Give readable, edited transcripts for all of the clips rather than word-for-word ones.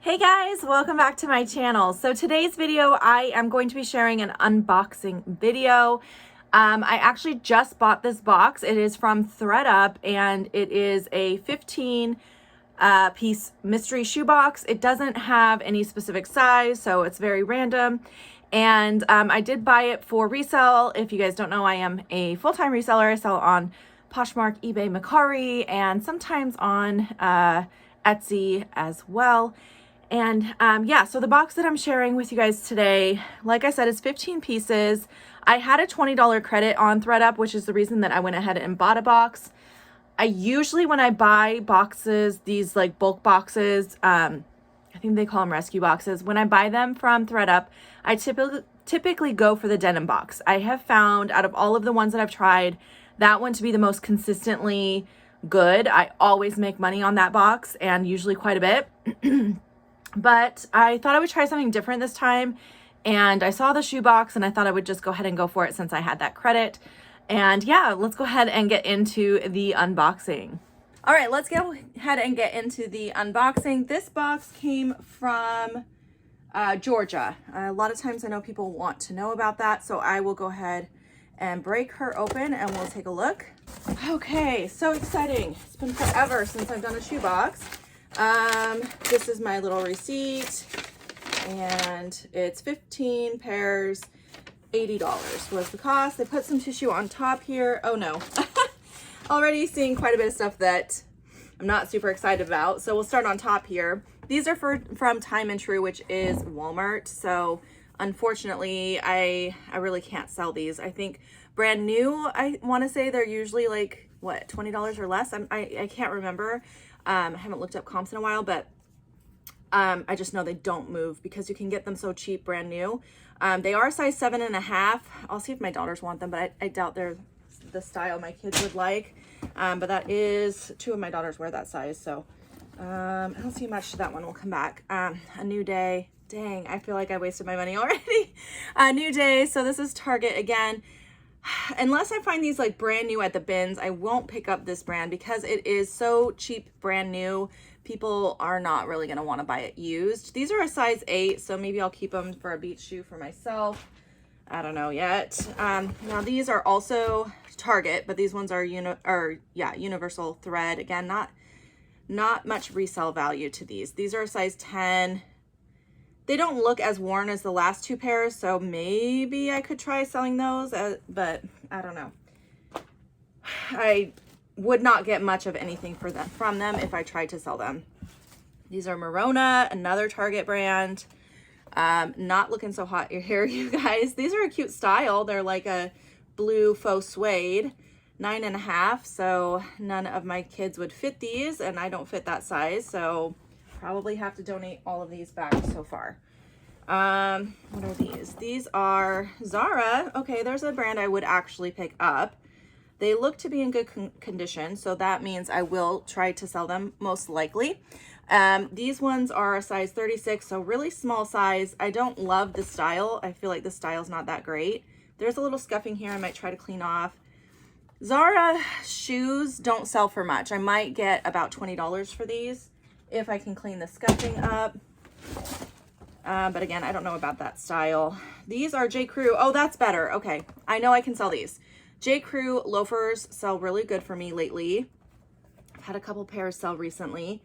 Hey guys, welcome back to my channel. So today's video, I am going to be sharing an unboxing video. I actually just bought this box. It is from Thredup and it is a 15 piece mystery shoebox. It doesn't have any specific size, so it's very random. And I did buy it for resale. If you guys don't know, I am a full-time reseller. I sell on Poshmark, eBay, Mercari, and sometimes on Etsy as well. And yeah, so the box that I'm sharing with you guys today, like I said, is 15 pieces. I had a $20 credit on Thredup, which is the reason that I went ahead and bought a box. I usually, when I buy boxes, these like bulk boxes, I think they call them rescue boxes. When I buy them from Thredup, I typically go for the denim box. I have found out of all of the ones that I've tried, that one to be the most consistently good. I always make money on that box and usually quite a bit. But I thought I would try something different this time, and I saw the shoebox and I thought I would just go ahead and go for it since I had that credit. And yeah, let's go ahead and get into the unboxing. All right, let's go ahead and get into the unboxing. This box came from Georgia. A lot of times I know people want to know about that, so I will go ahead and break her open and we'll take a look. Okay, so exciting. It's been forever since I've done a shoebox. This is my little receipt, and it's 15 pairs, $80 was the cost. They put some tissue on top here. Oh no, already seeing quite a bit of stuff that I'm not super excited about. So we'll start on top here. These are from Time and True, which is Walmart. So unfortunately, I really can't sell these. I think brand new, I want to say they're usually like, what, $20 or less? I can't remember. I haven't looked up comps in a while, but I just know they don't move because you can get them so cheap brand new. They are size 7.5. I'll see if my daughters want them, but I doubt they're the style my kids would like. But that is, 2 of my daughters wear that size, so I don't see much. That one will come back. A New Day. Dang, I feel like I wasted my money already. A New Day. So this is Target again. Unless I find these like brand new at the bins, I won't pick up this brand because it is so cheap brand new. People are not really going to want to buy it used. These are a size 8, so maybe I'll keep them for a beach shoe for myself. I don't know yet. Now these are also Target, but these ones are universal thread. Again, not much resale value to these. These are a size 10. They don't look as worn as the last 2 pairs, so maybe I could try selling those, but I don't know. I would not get much of anything from them if I tried to sell them. These are Merona, another Target brand. Not looking so hot here, you guys. These are a cute style. They're like a blue faux suede, 9.5, so none of my kids would fit these, and I don't fit that size, so probably have to donate all of these back so far. What are these? These are Zara. Okay, there's a brand I would actually pick up. They look to be in good condition, so that means I will try to sell them most likely. These ones are a size 36, so really small size. I don't love the style. I feel like the style's not that great. There's a little scuffing here I might try to clean off. Zara shoes don't sell for much. I might get about $20 for these if I can clean the scuffing up. But again, I don't know about that style. These are J. Crew. Oh, that's better. Okay, I know I can sell these. J. Crew loafers sell really good for me lately. I've had a couple pairs sell recently.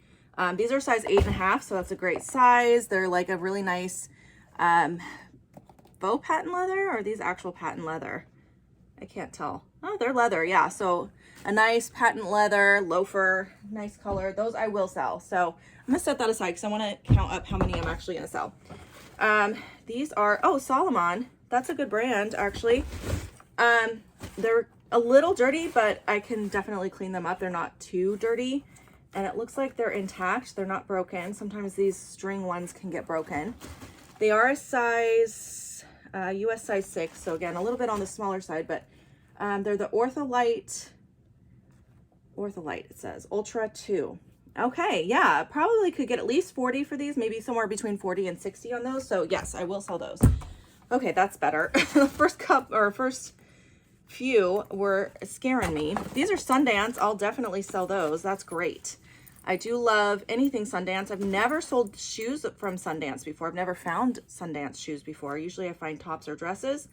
These are size 8.5, so that's a great size. They're like a really nice faux patent leather, or are these actual patent leather? I can't tell. Oh, they're leather, yeah. So a nice patent leather loafer, nice color. Those I will sell. So I'm gonna set that aside because I want to count up how many I'm actually gonna sell. These are, oh, Solomon. That's a good brand, actually. They're a little dirty, but I can definitely clean them up. They're not too dirty, and it looks like they're intact. They're not broken. Sometimes these string ones can get broken. They are a size, US size 6. So again, a little bit on the smaller side, but they're the Ortholite, it says, Ultra 2. Okay, yeah, probably could get at least 40 for these, maybe somewhere between 40 and 60 on those. So yes, I will sell those. Okay, that's better. The first few were scaring me. These are Sundance. I'll definitely sell those. That's great. I do love anything Sundance. I've never sold shoes from Sundance before. I've never found Sundance shoes before. Usually I find tops or dresses.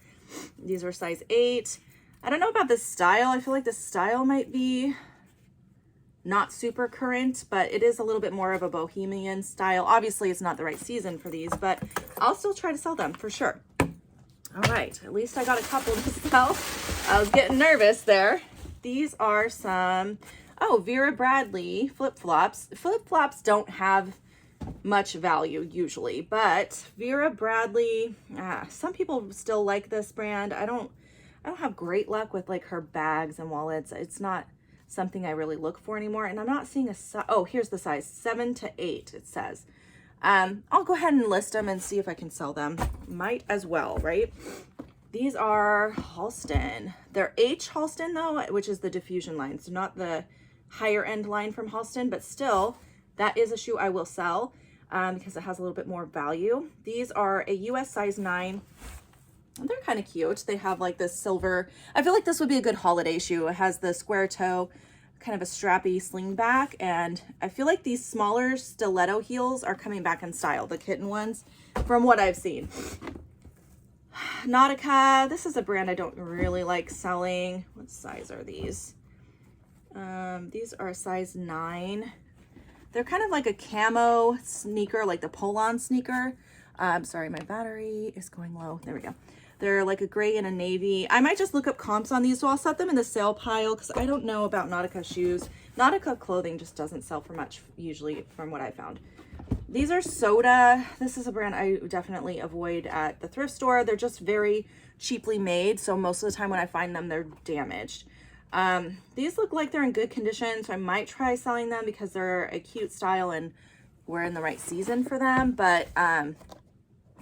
These are size 8. I don't know about the style. I feel like the style might be not super current, but it is a little bit more of a bohemian style. Obviously it's not the right season for these, but I'll still try to sell them for sure. All right, at least I got a couple to sell. I was getting nervous there. These are some, Vera Bradley flip-flops. Flip-flops don't have much value usually, but Vera Bradley, some people still like this brand. I don't have great luck with like her bags and wallets. It's not something I really look for anymore. And I'm not seeing a size. Oh, here's the size, 7 to 8, it says. I'll go ahead and list them and see if I can sell them. Might as well, right? These are Halston. They're H Halston though, which is the diffusion line. So not the higher end line from Halston, but still that is a shoe I will sell because it has a little bit more value. These are a US size 9. They're kind of cute. They have like this silver. I feel like this would be a good holiday shoe. It has the square toe, kind of a strappy sling back, and I feel like these smaller stiletto heels are coming back in style, the kitten ones, from what I've seen. Nautica, this is a brand I don't really like selling. What size are these? These are a size 9. They're kind of like a camo sneaker, like the pull-on sneaker. Sorry, my battery is going low. There we go. They're like a gray and a navy. I might just look up comps on these, so I'll set them in the sale pile because I don't know about Nautica shoes. Nautica clothing just doesn't sell for much usually from what I found. These are Soda. This is a brand I definitely avoid at the thrift store. They're just very cheaply made, so most of the time when I find them, they're damaged. These look like they're in good condition, so I might try selling them because they're a cute style and we're in the right season for them, but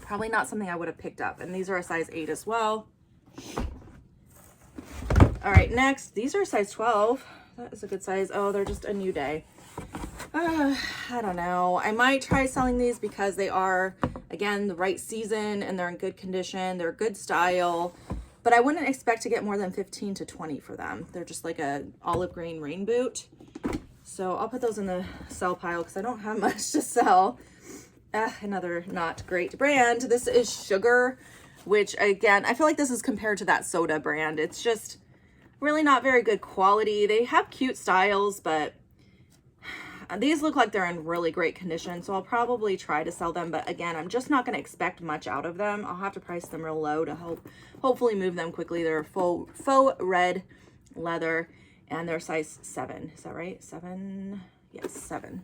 probably not something I would have picked up. And these are a size 8 as well. All right, next, these are a size 12. That is a good size. Oh, they're just a new day. I don't know. I might try selling these because they are, again, the right season and they're in good condition. They're good style, but I wouldn't expect to get more than 15 to 20 for them. They're just like a olive green rain boot. So I'll put those in the sell pile because I don't have much to sell. Another not great brand. This is Sugar, which again, I feel like this is compared to that Soda brand. It's just really not very good quality. They have cute styles, but these look like they're in really great condition. So I'll probably try to sell them. But again, I'm just not going to expect much out of them. I'll have to price them real low to hopefully move them quickly. They're faux red leather and they're size 7. Is that right? 7? Yes, 7.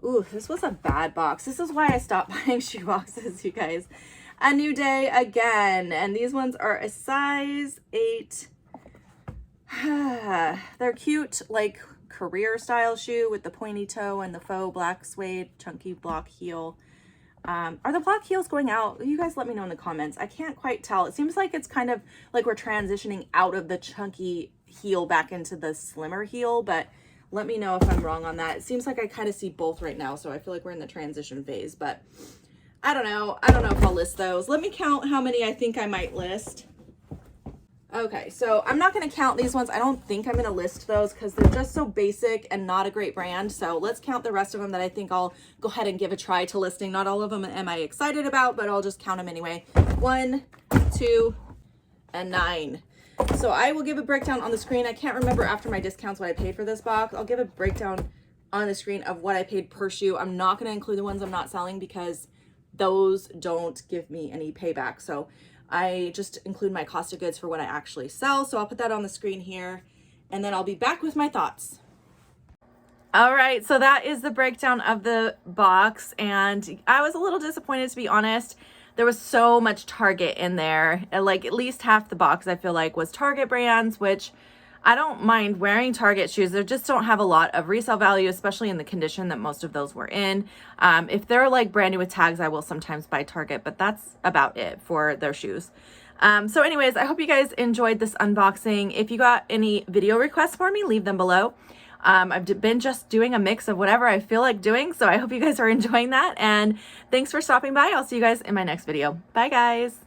Ooh, this was a bad box. This is why I stopped buying shoe boxes, you guys. A New Day again. And these ones are a size 8. They're cute, like career style shoe with the pointy toe and the faux black suede chunky block heel. Are the block heels going out? You guys let me know in the comments. I can't quite tell. It seems like it's kind of like we're transitioning out of the chunky heel back into the slimmer heel, but let me know if I'm wrong on that. It seems like I kind of see both right now, so I feel like we're in the transition phase, but I don't know. I don't know if I'll list those. Let me count how many I think I might list. Okay, so I'm not going to count these ones. I don't think I'm going to list those because they're just so basic and not a great brand. So let's count the rest of them that I think I'll go ahead and give a try to listing. Not all of them am I excited about, but I'll just count them anyway. 1, 2, and 9. So I will give a breakdown on the screen. I can't remember after my discounts what I paid for this box. I'll give a breakdown on the screen of what I paid per shoe. I'm not going to include the ones I'm not selling because those don't give me any payback. So I just include my cost of goods for what I actually sell. So I'll put that on the screen here and then I'll be back with my thoughts. All right, so that is the breakdown of the box. And I was a little disappointed, to be honest. There was so much Target in there. Like at least half the box I feel like was Target brands, which I don't mind wearing Target shoes. They just don't have a lot of resale value, especially in the condition that most of those were in. If they're like brand new with tags, I will sometimes buy Target, but that's about it for their shoes. So anyways, I hope you guys enjoyed this unboxing. If you got any video requests for me, leave them below. I've been just doing a mix of whatever I feel like doing, so I hope you guys are enjoying that. And thanks for stopping by. I'll see you guys in my next video. Bye, guys.